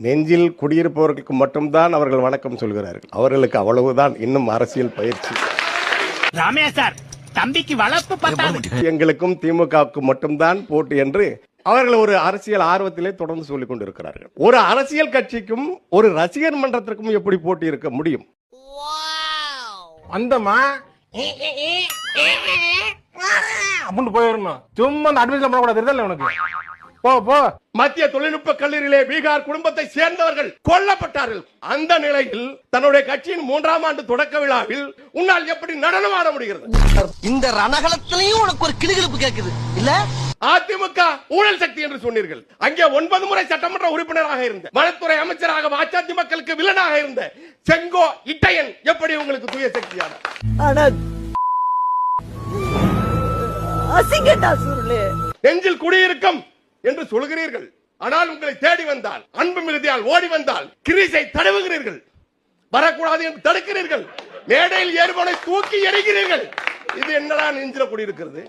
நெஞ்சில் குடியிருப்பவர்களுக்கு மட்டும்தான் அவர்கள் வணக்கம் சொல்கிறார்கள். அவர்களுக்கு அவ்வளவுதான் இன்னும் அரசியல் பயிற்சி. ராமையா சார், தம்பிக்கு வளர்ப்பு பத்தாது. எங்களுக்கும் திமுகவுக்கும் மட்டும்தான் போட்டி என்று அவர்கள் ஒரு அரசியல் ஆர்வத்திலே தொடர்ந்து சொல்லிக் கொண்டிருக்கிறார்கள். ஒரு அரசியல் கட்சிக்கும் ஒரு ரசிகர் மன்றத்திற்கும் எப்படி போட்டி இருக்க முடியும்? அந்தமா அப்படின்னு போயிடணும். சும்மா அந்த அட்மிஷன் பண்ணக்கூடாது தெரியல உனக்கு. போ போ. மத்திய தொழில்நுட்ப கல்லூரியிலே பீகார் குடும்பத்தை சேர்ந்தவர்கள் கொல்லப்பட்டார்கள். அந்த நிலையில் தன்னுடைய கட்சியின் 3ஆம் ஆண்டு தொடக்க விழாவில் உன்னால் எப்படி நடனம் ஆட முடிகிறது? இந்த ரணகலத்திலையும் உனக்கு ஒரு கிளுகிழப்பு கேக்குது இல்ல? அதிமுக ஊழல் சக்தி என்று சொன்னீர்கள். அங்கே 9 முறை சட்டமன்ற உறுப்பினராக இருந்த, வனத்துறை அமைச்சராக, வாச்சாத்தி மக்களுக்கு வில்லனாக இருந்த செங்கோ இட்டையன் எப்படி உங்களுக்கு தூய சக்தியானார்? நெஞ்சில் குடியிருக்கும் என்று சொல்கிறீர்கள். ஆனால் உங்களை தேடி வந்தால், அன்பு மிகுதியால் ஓடி வந்தால் கிரீஸை தடவுகிறீர்கள், வரக்கூடாது என்று தடுக்கிறீர்கள், மேடையில் ஏறுபவனை தூக்கி எறிகிறீர்கள். இது என்னடா நெஞ்சில குடியிருக்கிறது?